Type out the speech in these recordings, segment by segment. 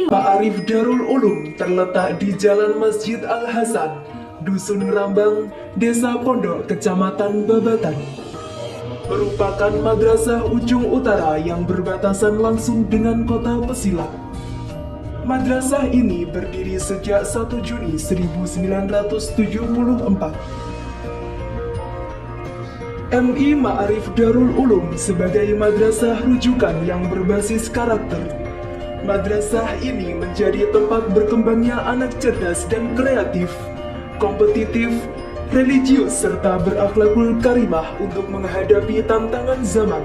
Ma'arif Darul Ulum terletak di Jalan Masjid Al-Hasan, Dusun Ngerambang, Desa Pondok, Kecamatan Babatan. Merupakan madrasah ujung utara yang berbatasan langsung dengan kota Pesilat. Madrasah ini berdiri sejak 1 Juni 1974. MI Ma'arif Darul Ulum sebagai madrasah rujukan yang berbasis karakter. Madrasah ini menjadi tempat berkembangnya anak cerdas dan kreatif, kompetitif, religius, serta berakhlakul karimah untuk menghadapi tantangan zaman.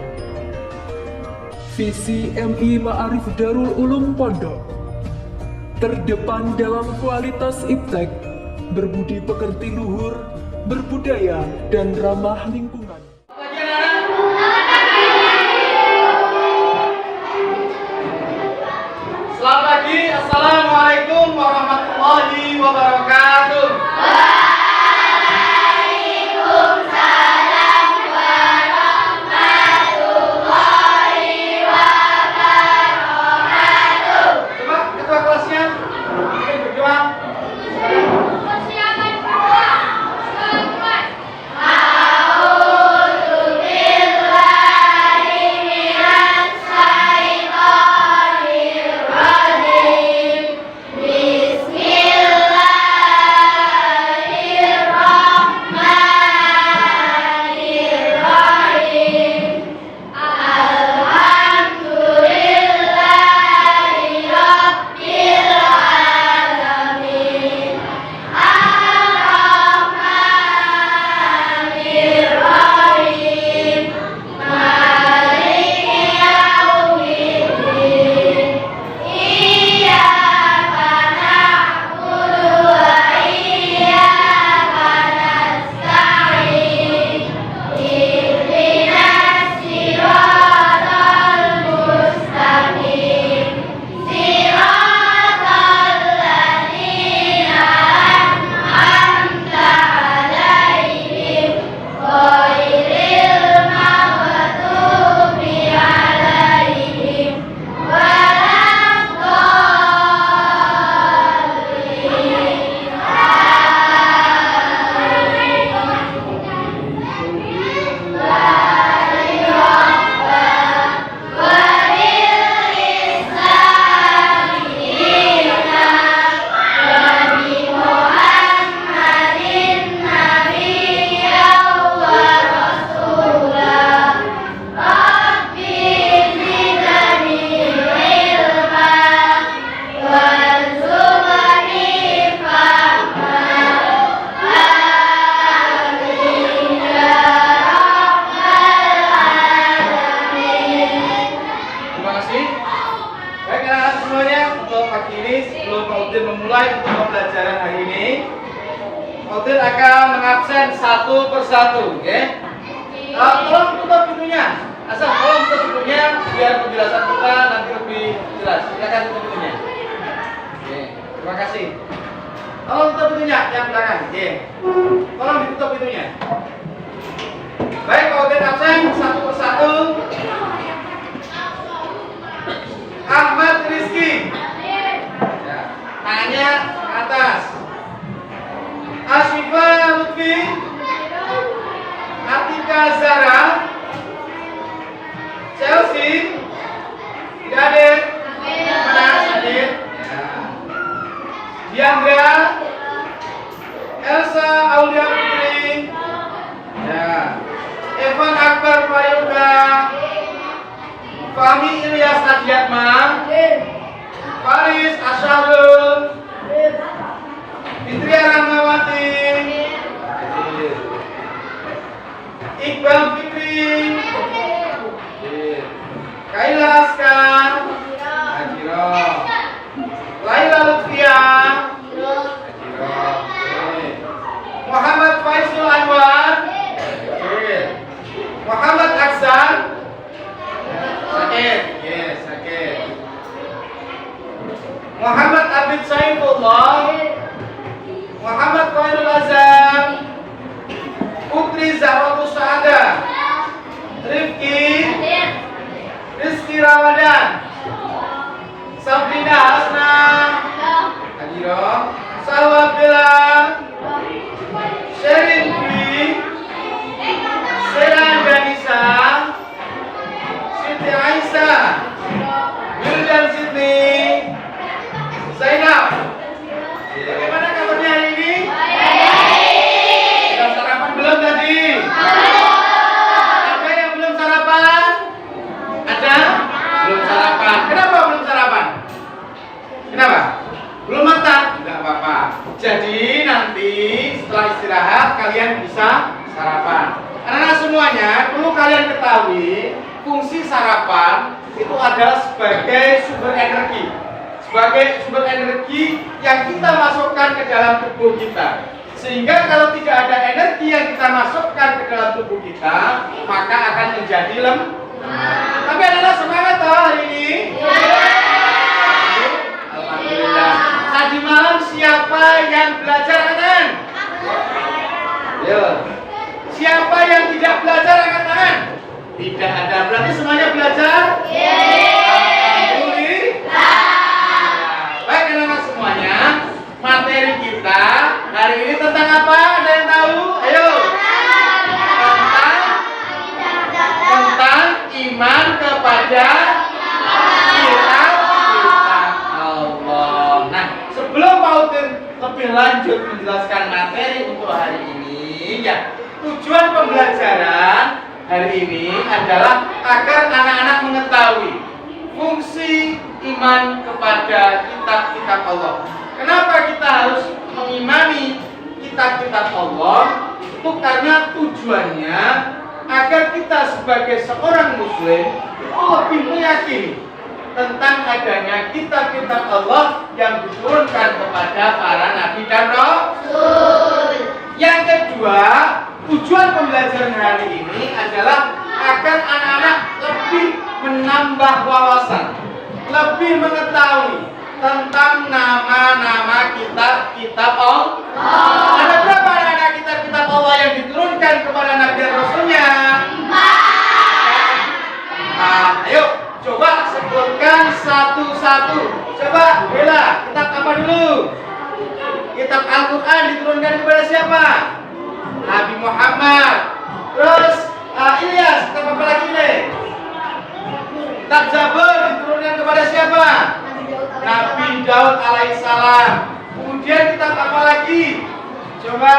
Visi MI Ma'arif Darul Ulum Pondok: terdepan dalam kualitas iptek, berbudi pekerti luhur, berbudaya, dan ramah lingkungan. Selamat pagi, Assalamualaikum warahmatullahi wabarakatuh. Waalaikumsalam warahmatullahi wabarakatuh. Coba ketua kelasnya mungkin berjuang. Memulai untuk pembelajaran hari ini, Faudil akan mengabsen satu persatu, oke? Tolong tutup pintunya, tolong tutup pintunya biar penjelasan kita nanti lebih jelas. Silakan tutup pintunya. Oke, terima kasih. Tolong tutup pintunya yang belakang, oke? Tolong ditutup pintunya. Baik, Faudil absen satu persatu. Ahmad Rizky. Tangannya ke atas. Asyifa Lutfi, Atika Zara, Chelsea, tidak hadir. Mana hadir? Diandra, Elsa Aulia Putri, ya. Evan Akbar Prayoga, Fahmi Ilyas Adiatma, Faris Asyarul, Fitria Rahmawati, Iqbal Fikri, Kaila Askar, Laila Lutfia, Muhammad Faisal Anwar, Muhammad Aksan, sakit, sakit. Muhammad Abid Saifullah, Muhammad Khairul Azam, Putri Zahratus Saada, Rifki, Rizky Rizky sarapan. Anak-anak semuanya, perlu kalian ketahui, fungsi sarapan itu adalah sebagai sumber energi. Sebagai sumber energi yang kita masukkan ke dalam tubuh kita. Sehingga kalau tidak ada energi yang kita masukkan ke dalam tubuh kita, maka akan menjadi lemah. Tapi anak-anak semangat toh hari ini? Alhamdulillah. Tadi malam siapa yang belajar angkat? Yo. Siapa yang tidak belajar angkat tangan? Tidak ada. Berarti semuanya belajar? Alhamdulillah. Baik anak-anak semuanya, materi kita hari ini tentang apa? Ada yang tahu? Ayo. Tentang iman kepada kitab Allah. Nah, sebelum Pak Udin lebih lanjut menjelaskan materi untuk hari ini, ya, tujuan pembelajaran hari ini adalah agar anak-anak mengetahui fungsi iman kepada kitab-kitab Allah. Kenapa kita harus mengimani kitab-kitab Allah? Itu karena tujuannya agar kita sebagai seorang muslim itu lebih meyakini tentang adanya kitab-kitab Allah yang diturunkan kepada para nabi dan rasul. Yang kedua, tujuan pembelajaran hari ini adalah agar anak-anak lebih menambah wawasan, lebih mengetahui tentang nama-nama kitab-kitab Allah. Ada berapa anak-anak kitab-kitab Allah yang diturunkan kepada nabi dan rasulnya? 4. Ayo, coba sebutkan satu-satu. Coba, Bella, kitab apa dulu? Kitab Al-Quran diturunkan kepada siapa? Nabi Muhammad. Terus Ilyas, kitab apa lagi nih? Kitab Zabur diturunkan kepada siapa? Nabi Daud alaihissalam. Kemudian kitab apa lagi? Coba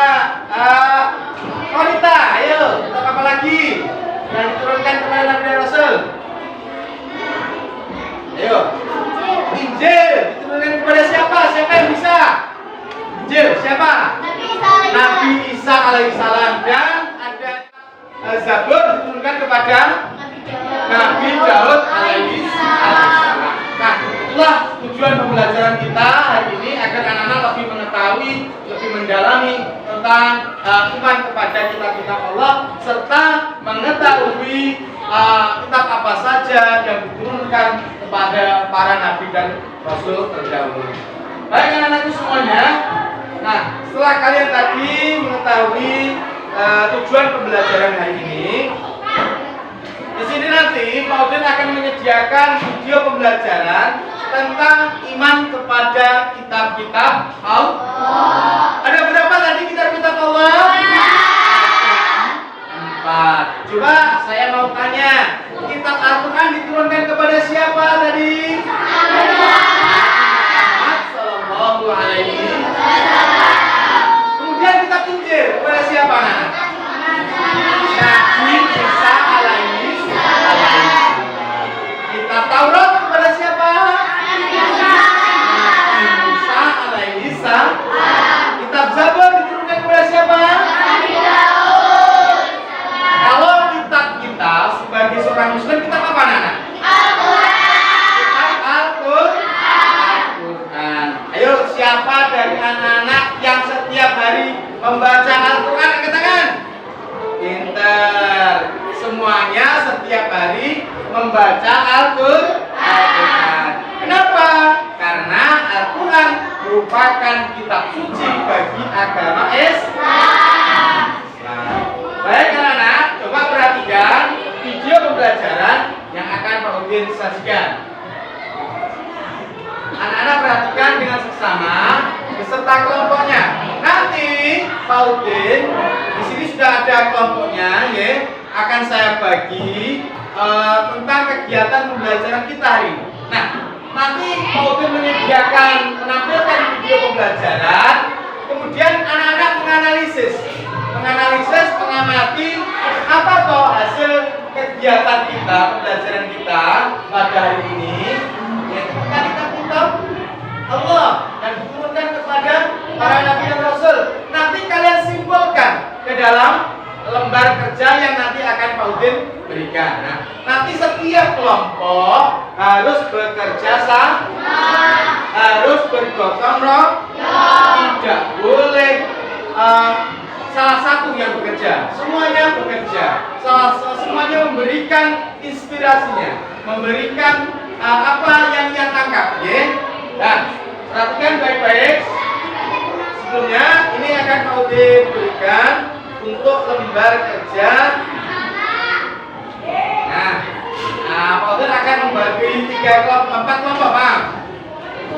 Konita, ayo, kitab apa lagi yang diturunkan kepada Nabi dan Rasul? Ayo. Injil diturunkan kepada siapa? Siapa yang bisa? Injil siapa? Nabi Isa alaihissalam. Dan ada Zabur diturunkan kepada Nabi Daud alaihissalam. Nah, itulah tujuan pembelajaran kita hari ini agar anak-anak lebih mengetahui, lebih mendalami tentang iman kepada kitab-kitab Allah serta mengetahui kitab apa saja yang diturunkan kepada para nabi dan rasul terdahulu. Baik anak-anakku semuanya. Nah, setelah kalian tadi mengetahui tujuan pembelajaran hari ini, di sini nanti Pak Udin akan menyediakan video pembelajaran tentang iman kepada kitab-kitab Allah. Ada berapa tadi kitab-kitab Allah? 4. Coba saya mau tanya, kitab Al-Quran diturunkan kepada siapa tadi? Muhammad sallallahu alaihi wasallam. Kemudian kitab Injil kepada siapa? Nabi Isa alaihi salam. Kitab Taurat kepada siapa? Nabi Musa alaihi salam. Kitab Zabur diturunkan kepada siapa? Kalau kitab kita sebagai seorang muslim, kitab apa anak? Kitab Al-Quran. Ayo, siapa dari anak-anak yang setiap hari membaca Al-Quran? Angkat tangan. Pinter. Semuanya setiap hari membaca Al-Quran. Kenapa? Karena Al-Quran merupakan kitab suci bagi agama Islam. Baik anak-anak, coba perhatikan video pembelajaran yang akan Pak Udin sajikan. Anak-anak perhatikan dengan seksama beserta kelompoknya. Nanti Pak Udin di sini sudah ada kelompoknya, ya. Akan saya bagi tentang kegiatan pembelajaran kita hari ini. Nah, nanti Pak Udin menampilkan video pembelajaran, kemudian anak-anak mengamati apa toh hasil kegiatan kita, pembelajaran kita pada hari ini, yaitu tentang kitab Allah yang diturunkan kepada para nabi dan rasul. Nanti kalian simpulkan ke dalam lembar kerja yang nanti akan Pak Udin berikan. Nah, nanti setiap kelompok harus bekerja sama, harus bergotong royong, tidak boleh salah satu yang bekerja, semuanya bekerja, semuanya memberikan inspirasinya, memberikan apa yang ia tangkap, ya. Dan perhatikan baik-baik. Sebelumnya ini akan Pak Udin berikan untuk lembar kerja. Nah, Pak Udin akan membagi 4 kelompok, Pak.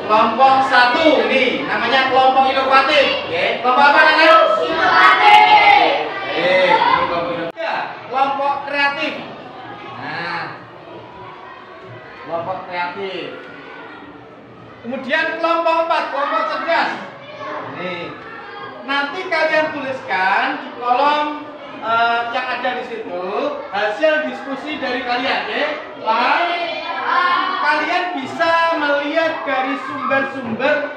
Kelompok 1 ini namanya kelompok inovatif, ya. Kelompok apa namanya? Inovatif. Kelompok inovatif. Kelompok kreatif. Nah, kelompok kreatif. Kemudian kelompok 4, kelompok cerdas. Nih, nanti kalian tuliskan di kolom yang ada di situ hasil diskusi dari kalian, ya. Kalian bisa melihat dari sumber-sumber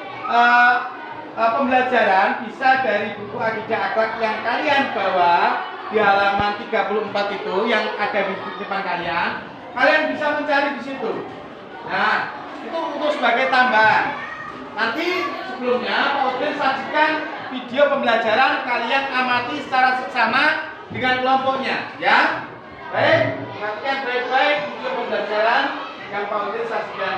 pembelajaran, bisa dari buku akidah akhlak yang kalian bawa di halaman 34 itu yang ada di depan kalian. Kalian bisa mencari di situ. Nah, itu untuk sebagai tambahan. Nanti sebelumnya Pak Udin sajikan video pembelajaran, kalian amati secara seksama dengan kelompoknya, ya. Baik, perhatikan baik-baik video pembelajaran yang Pak Udin sajikan.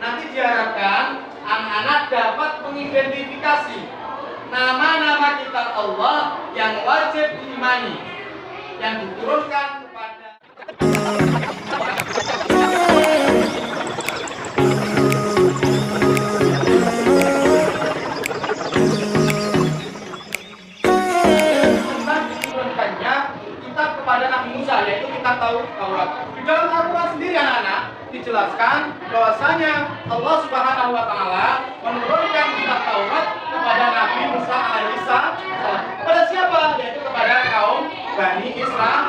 Nanti diharapkan anak-anak dapat mengidentifikasi nama-nama kitab Allah yang wajib diimani, yang diturunkan kepada diturunkannya kitab kepada Nabi Musa, yaitu kitab Taurat. Di dalam Al-Quran sendiri, anak-anak, dijelaskan bahwasanya Allah Subhanahu wa taala menurunkan kitab Taurat kepada Nabi Musa alaihissalam. Kepada siapa? Yaitu kepada kaum Bani Israil.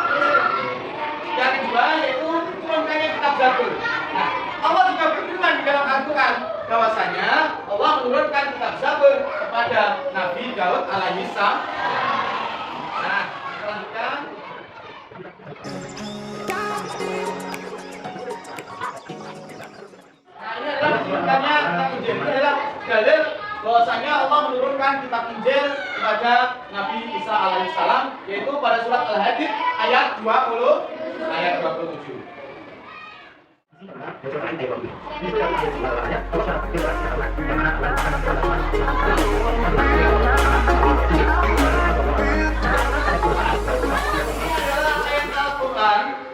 Yang kedua yaitu turunkannya kitab Zabur. Nah, Allah juga berfirman di dalam Al-Qur'an bahwasanya Allah menurunkan kitab Zabur kepada Nabi Daud alaihissalam. Nah, selanjutnya ini adalah menurunkannya kitab Injil. Ini adalah dalil bahwasanya Allah menurunkan kitab Injil kepada Nabi Isa alaihissalam, yaitu pada surat Al-Hadid ayat 27.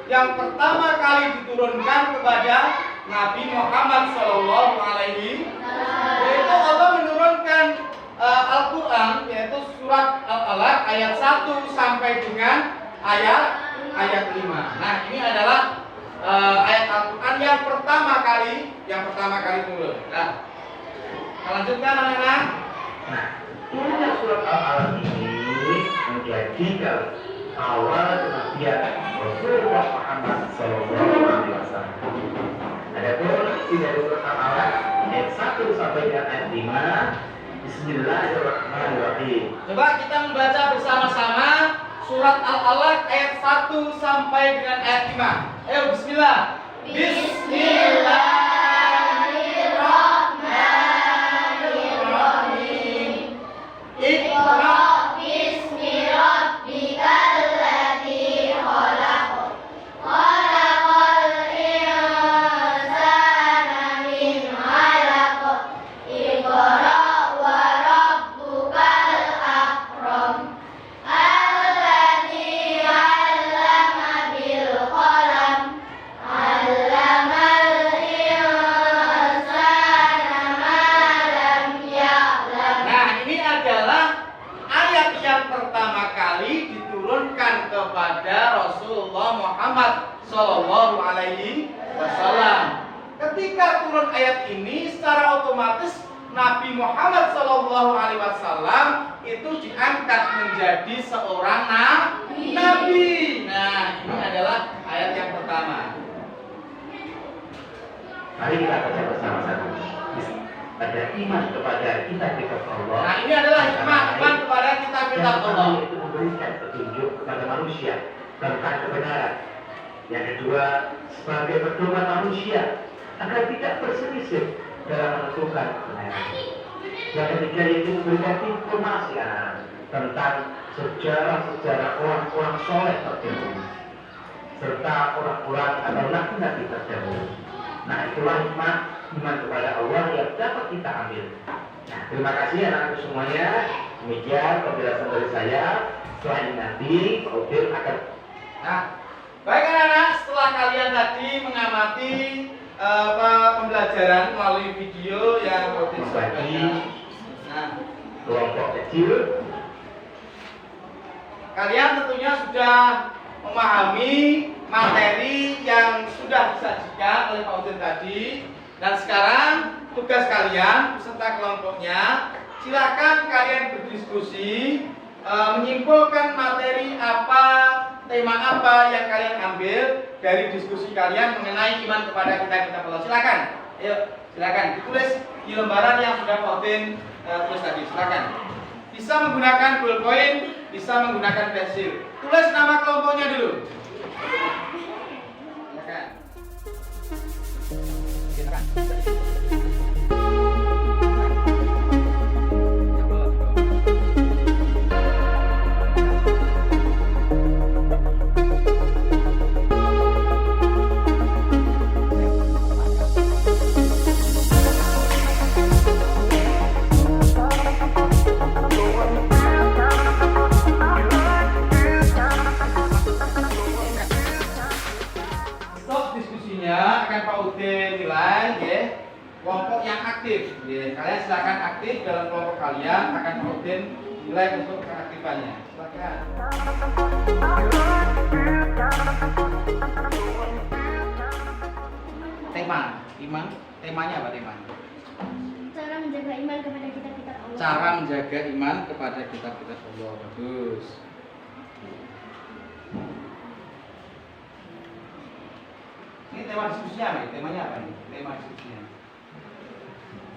Yang pertama kali diturunkan kepada Nabi Muhammad SAW, yaitu Allah menurunkan Al-Quran, yaitu surat Al-Alaq ayat 1 sampai dengan ayat 5. Nah, ini adalah ayat Al-Quran yang pertama kali turun. Nah, kita lanjutkan, anak-anak. Nah, turunnya surat Al-Alaq ini menjadi awal kenabian Rasulullah Muhammad SAW. Adapun isi dari surat Al-Alaq ayat 1 sampai dengan ayat 5. Bismillahirrahmanirrahim. Coba kita membaca bersama-sama surat Al-Alaq ayat 1 sampai dengan ayat 5. Ayo, bismillah. Bismillahirrahmanirrahim. Iqra Bismi rabbikal ladzi khalaq. Khalaqal insana min 'alaq. Iqra wa rabbukal akram. Alladzi 'allama bil qalam. 'Allamal pertama kali diturunkan kepada Rasulullah Muhammad Sallallahu Alaihi Wasallam. Ketika turun ayat ini, secara otomatis Nabi Muhammad Sallallahu Alaihi Wasallam itu diangkat menjadi seorang nabi. Nah, ini adalah ayat yang pertama. Mari kita baca bersama-sama. Ada iman kepada kitab-kitab Allah. Nah, ini adalah iman kepada kitab-kitab Allah. Yang itu memberikan petunjuk kepada manusia tentang kebenaran. Yang kedua, sebagai pedoman manusia agar tidak berselisih dalam menentukan kebenaran. Yang ketiga, itu memberikan informasi tentang sejarah-sejarah orang-orang soleh terdahulu serta orang-orang atau nabi-nabi terdahulu. Nah, itulah iman kepada Allah yang dapat kita ambil. Nah, terima kasih anak-anak semuanya. Demikian penjelasan dari saya. Setelah ini nanti Pak Udin akan. Nah, baik anak-anak, setelah kalian tadi mengamati pembelajaran melalui video yang Udin sampaikan. Nah, kelompok kecil. Kalian tentunya sudah memahami materi yang sudah disajikan oleh Pak Udin tadi. Dan sekarang tugas kalian beserta kelompoknya, silakan kalian berdiskusi, menyimpulkan materi apa, tema apa yang kalian ambil dari diskusi kalian mengenai iman kepada kitab-kitab Allah. Silakan, ayo, silakan ditulis di lembaran yang sudah Pak Udin tulis tadi. Silakan. Bisa menggunakan ballpoint, bisa menggunakan pensil. Tulis nama kelompoknya dulu. Silakan. Stop diskusinya, akan Pak Udin nilai ya. Kelompok yang aktif ya. Kalian silakan aktif dalam kelompok kalian, akan Pak Udin nilai untuk keaktifannya. Silakan. Tema, iman, temanya apa temanya? Cara menjaga iman kepada kitab-kitab Allah. Cara menjaga iman kepada kitab-kitab Allah. Bagus. Ini tema diskusinya apa? Temanya apa nih? Tema diskusinya.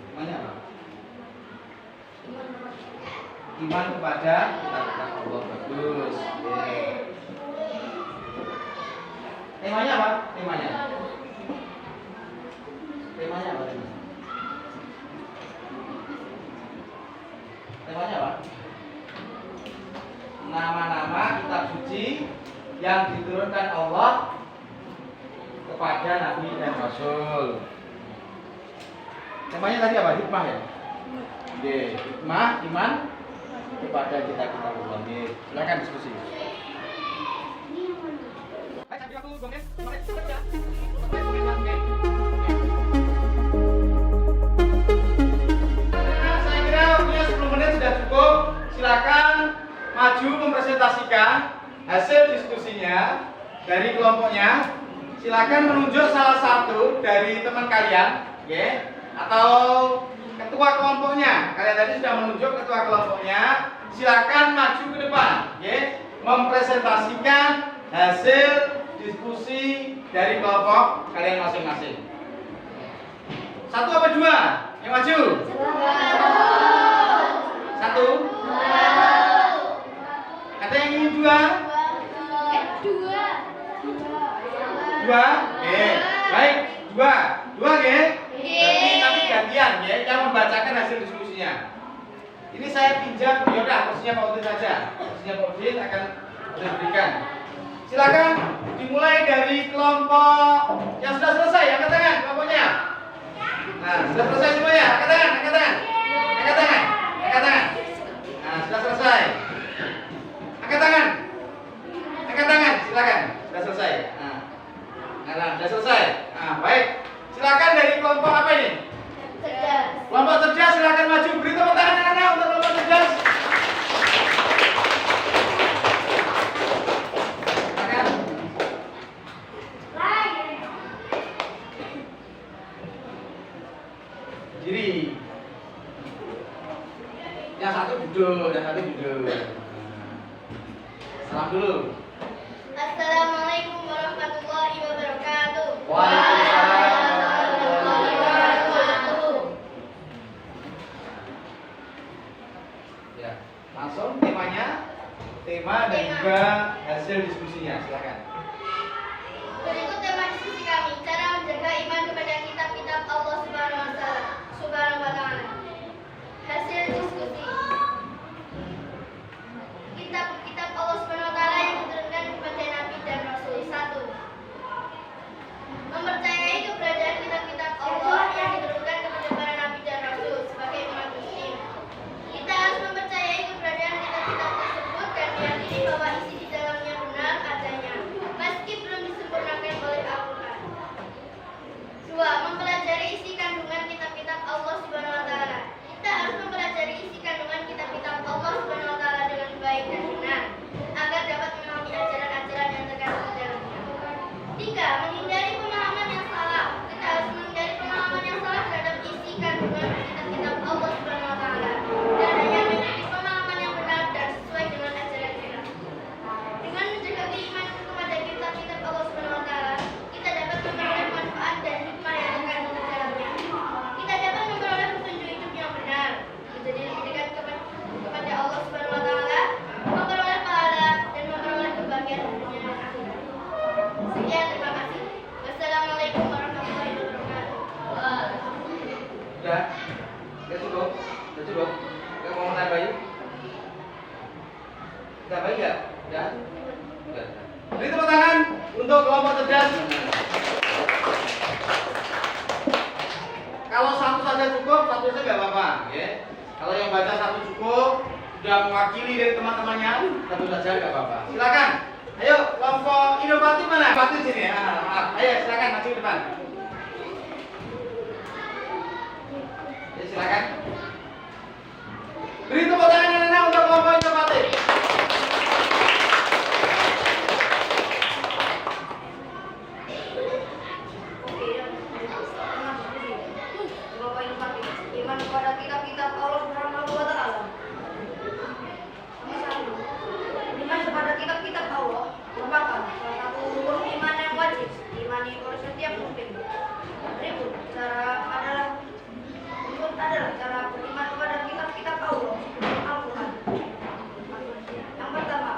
Temanya apa? Iman kepada kitab-kitab Allah. Bagus. Yeah. Temanya apa? Temanya. Temanya apa? Temanya apa? Nama-nama kitab suci yang diturunkan Allah kepada Nabi dan Rasul. Temanya tadi apa? Hikmah ya? Oke, hikmah iman kepada kitab-kitab Allah. Oke, silakan diskusi. Saya kira waktunya 10 menit sudah cukup. Silakan maju mempresentasikan hasil diskusinya dari kelompoknya. Silakan menunjuk salah satu dari teman kalian, ya, atau ketua kelompoknya. Kalian tadi sudah menunjuk ketua kelompoknya. Silakan maju ke depan, ya, mempresentasikan hasil diskusi dari kelompok kalian masing-masing. Satu apa dua? Yang maju? Satu. Ada yang ingin dua? Dua? Oke, baik, dua, ya. Nanti gantian ya, yang membacakan hasil diskusinya. Ini saya pinjam, yaudah, kursinya Pak Udin saja. Kursinya Pak Udin akan diberikan. Silakan dimulai dari kelompok yang sudah selesai, angkat tangan kelompoknya. Nah, sudah selesai semuanya, angkat tangan, angkat tangan, angkat tangan, angkat tangan. Nah, sudah selesai. Angkat tangan, angkat tangan, silakan, sudah selesai. Nah, sudah selesai. Nah, baik. Silakan dari kelompok apa ini? Cerdas. Kelompok cerdas, silakan maju. Beri tepuk tangan anak-anak untuk kelompok cerdas. Yang satu duduk, yang satu duduk. Salam dulu. Assalamualaikum warahmatullahi wabarakatuh. Waalaikumsalam warahmatullahi wabarakatuh. Ya, langsung tema dan juga hasil diskusinya, silakan. Berikut tema diskusi kami, cara menjaga iman kepada kitab-kitab Allah Subhanahu wa Ta'ala. Hasil diskusi. Kitab-kitab Allah Subhanahu wa Ta'ala yang diturunkan kepada Nabi dan Rasul. 1. Mempercayai keberadaan kitab-kitab Allah yang diturunkan kepada para Nabi dan Rasul sebagai umat muslim. Kita harus mempercayai keberadaan kitab-kitab tersebut dan meyakini bahwa isi di dalamnya benar adanya, meski belum disempurnakan oleh Al-Quran. 2. Mempelajari isi kandungan kitab-kitab Allah Subhanahu wa Ta'ala. Kita harus mempelajari isi kandungan kitab-kitab Allah Subhanahu wa Ta'ala dengan baik dan benar, agar dapat memahami ajaran-ajaran yang terkandung di dalamnya. 3. Menghindari pemahaman yang salah. Kita harus menghindari pemahaman yang salah terhadap isi kandungan kitab-kitab Allah Subhanahu wa Ta'ala dan hanya mengikuti pemahaman yang benar dan sesuai dengan ajaran kita. Dengan menjaga keimanan kepada kitab-kitab Allah Subhanahu wa Ta'ala, kita dapat memperoleh manfaat dan hikmah yang terkandung di dalamnya. Kita dapat memperoleh petunjuk hidup yang benar, menjadi lebih dekat kepada Allah Subhanahu wa Ta'ala, memperoleh pahala dan memperoleh kebahagiaan dunia dan akhirat. Sekian, terima kasih. Wassalamualaikum warahmatullahi wabarakatuh. Udah? Udah cukup? Udah cukup? Gak mau nambahin? Nambahin nggak? Udah? Udah. Beri tepuk tangan untuk kelompok cerdas. Kalau satu saja cukup, satu saja nggak apa-apa, ya. Kalau yang baca satu cukup, sudah mewakili dari teman-temannya, satu saja nggak apa-apa. Silakan. Ayo, kelompok inovatif mana? Inovatif sini ya. Maaf. Ayo, silakan maju ke depan. Ya, silakan. Beri tepuk tangan yang enak untuk kelompok inovatif. Kelompok inovatif, iman kepada kitab-kitab Allah Subhanahu wa Ta'ala. Iman kepada kitab-kitab Allah merupakan salah satu rukun iman yang wajib diimani oleh setiap muslim. Berikut adalah cara beriman kepada kitab-kitab Allah sebelum Al-Quran. Yang pertama,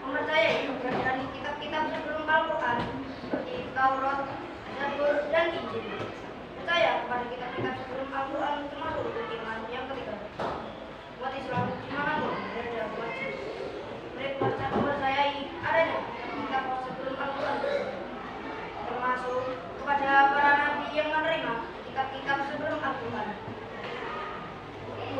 mempercayai keberadaan kitab-kitab sebelum Al-Quran seperti Taurat, Zabur, dan Injil. Percaya kepada kitab-kitab sebelum Al-Quran termasuk rukun iman yang ketiga. Umat Islam dimanapun berada wajib mereka mempercayai adanya kitab sebelum Al-Quran, termasuk kepada para nabi yang menerima kitab-kitab sebelum Al-Quran. 2.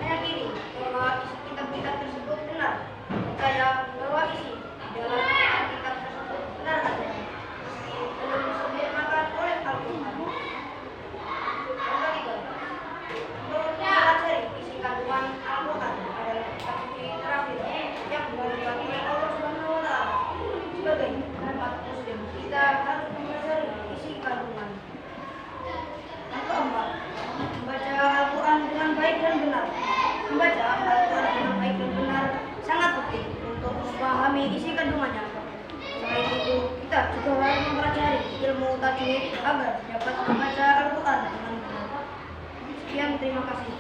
Meyakini bahwa isi kitab-kitab tersebut benar. Percaya bahwa isi dalam kitab tersebut benar adanya, meski belum disempurnakan oleh Al-Quran. Yang ketiga, mempelajari isi kandungan Al-Quran adalah kitab suci terakhir yang dibagikan oleh Allah Subhanahu wa Ta'ala. Sebagai umat muslim, kita harus mempelajari isi kandungan. Yang keempat, membaca Al-Quran dengan baik dan benar. Membaca Al-Quran dengan baik dan benar sangat penting untuk memahami isi kandungannya. Selain itu, kita juga harus mempelajari ilmu tajwid agar dapat membaca Al-Quran dengan benar. Sekian, terima kasih.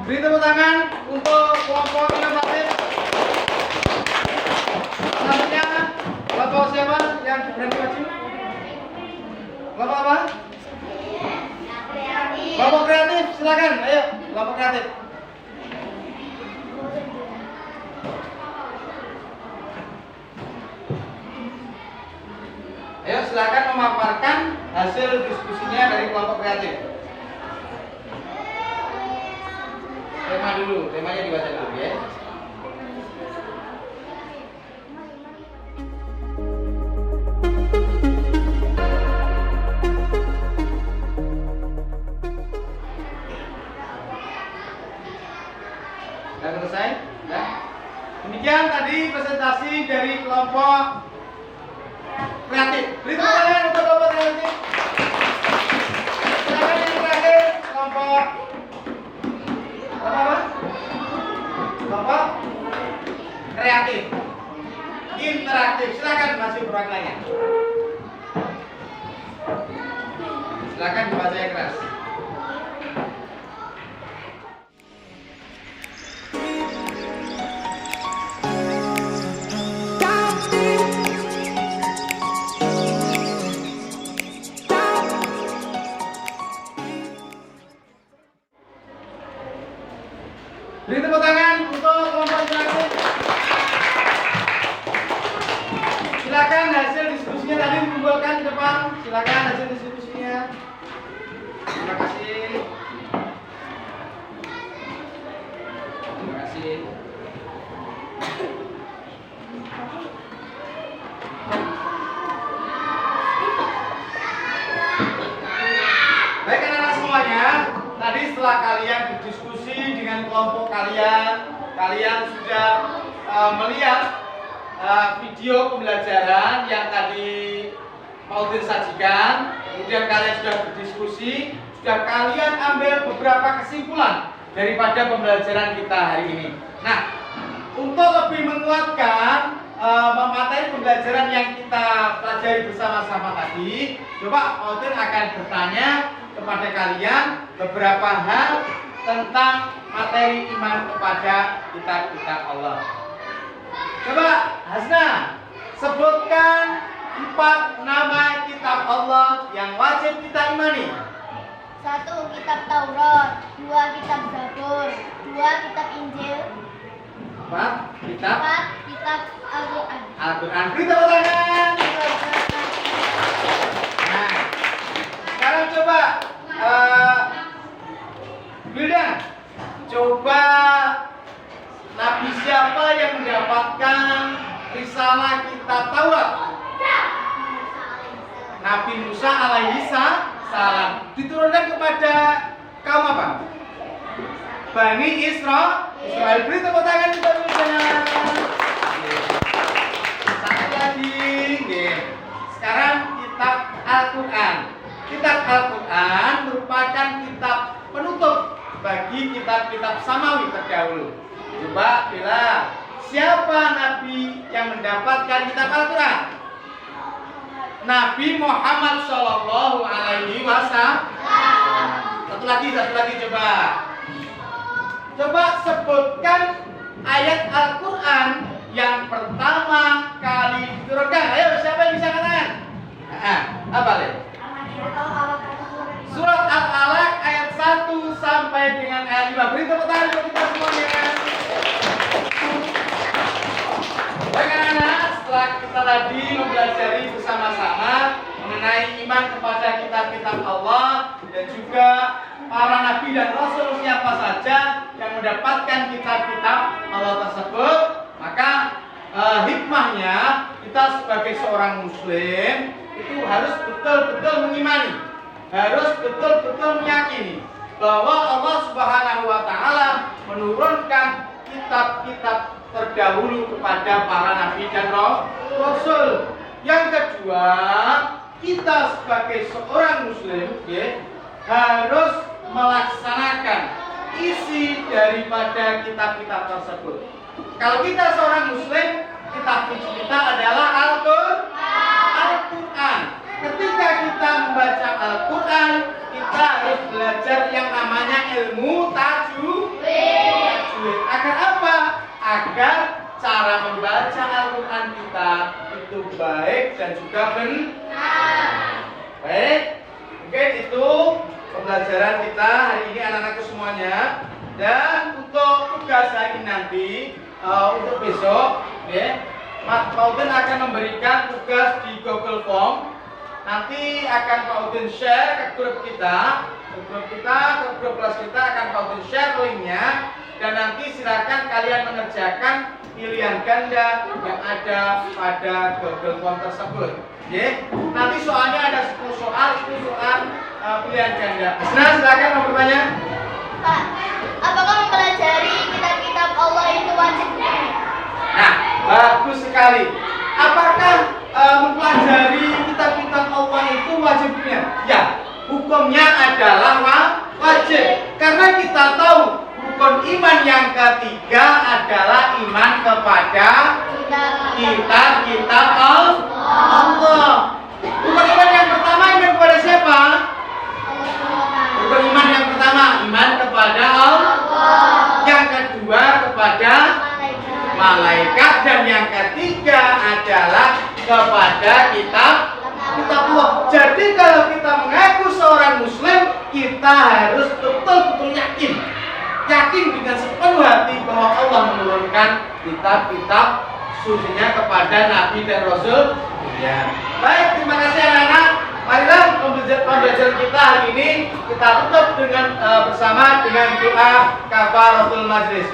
Beri tepuk tangan untuk kelompok inovatif. Selanjutnya, kelompok siapa yang berani maju? Kelompok apa? Kelompok kreatif, silakan. Ayo, kelompok kreatif. Ayo, silakan memaparkan hasil diskusinya dari kelompok kreatif. Tema dulu, temanya dibaca dulu ya. Sudah selesai? Sudah? Demikian tadi presentasi dari kelompok kreatif. Beri tepuk tangan untuk kelompok kreatif. Silakan yang terakhir kelompok apa? apa? Kreatif, interaktif. Silakan masih perwakilannya. Silakan dibaca yang keras. Beri tepuk tangan untuk kelompok interaktif. Silakan hasil diskusinya tadi dikumpulkan di depan. Silakan hasil diskusinya. Terima kasih. Terima kasih. Baik anak-anak semuanya, tadi setelah kalian berdiskusi dengan kelompok kalian, kalian sudah melihat video pembelajaran yang tadi mau disajikan, kemudian kalian sudah berdiskusi, sudah kalian ambil beberapa kesimpulan daripada pembelajaran kita hari ini. Nah, untuk lebih menguatkan materi pembelajaran yang kita pelajari bersama-sama tadi, coba Faudin akan bertanya kepada kalian beberapa hal tentang materi iman kepada kitab-kitab Allah. Coba Hasna, sebutkan 4 nama kitab Allah yang wajib kita imani. 1. Kitab Taurat, 2. Kitab Zabur, 2. Kitab Injil, 4. Kitab 4. Kitab Al-Quran. Al-Quran. Beri tepuk tangan. Nah, sekarang coba Wildan, coba Nabi siapa yang mendapatkan risalah kitab Taurat? Nabi Musa alaihi salam. Diturunkan kepada kaum apa? Bani Israel. Beri tepuk tangan untuk Wildan. Satu lagi, sekarang kitab Al-Quran. Kitab Al-Quran merupakan kitab penutup bagi kitab-kitab samawi terdahulu. Coba bila siapa nabi yang mendapatkan kitab Al-Quran? Nabi Muhammad Shallallahu Alaihi Wasallam. Satu lagi coba. Coba sebutkan ayat Al-Quran yang pertama kali diturunkan. Ayo, siapa yang bisa katakan? Apa deh? Surat Al-Alaq ayat 1 sampai dengan ayat 5. Beri tepuk tangan untuk kita semuanya. Baik anak-anak, setelah kita tadi mempelajari bersama-sama mengenai iman kepada kitab-kitab Allah dan juga para nabi dan rasul siapa saja yang mendapatkan kitab-kitab Allah tersebut, maka hikmahnya kita sebagai seorang muslim itu harus betul-betul mengimani, harus betul-betul meyakini bahwa Allah Subhanahu wa taala menurunkan kitab-kitab terdahulu kepada para nabi dan rasul. Yang kedua, kita sebagai seorang muslim harus melaksanakan isi daripada kitab-kitab tersebut. Kalau kita seorang muslim, kitab kita adalah Al-Quran. Ketika kita membaca Al-Quran, kita harus belajar yang namanya ilmu tajwid. Agar apa? Agar cara membaca Al-Quran kita itu baik dan juga benar. Baik, mungkin itu pembelajaran kita hari ini anak-anakku semuanya. Dan untuk tugas hari ini nanti, untuk besok, Mas Faudin akan memberikan tugas di Google Form. Nanti akan Faudin share ke grup kita, ke grup kelas kita akan Faudin share linknya. Dan nanti silakan kalian mengerjakan pilihan ganda yang ada pada Google Form tersebut. Nanti soalnya ada 10 soal, itu soal pilihan ganda. Nah, silakan mau bertanya. Pak, apakah mempelajari kitab-kitab Allah itu wajib? Nah, bagus sekali. Apakah mempelajari kitab-kitab Allah itu wajibnya? Ya, hukumnya adalah wajib. Karena kita tahu rukun iman yang yang ketiga adalah iman kepada kitab-kitab Allah. Rukun iman yang pertama iman kepada siapa? Rukun iman yang pertama iman kepada Allah. Yang kedua kepada malaikat dan yang ketiga adalah kepada kitab Allah. Jadi kalau kita mengaku seorang muslim, kita harus betul-betul yakin dengan sepenuh hati bahwa Allah menurunkan kitab-kitab sucinya kepada Nabi dan Rasul. Ya. Baik, terima kasih anak-anak. Marilah pembelajaran kita hari ini kita tutup dengan bersama dengan doa kafaratul majlis.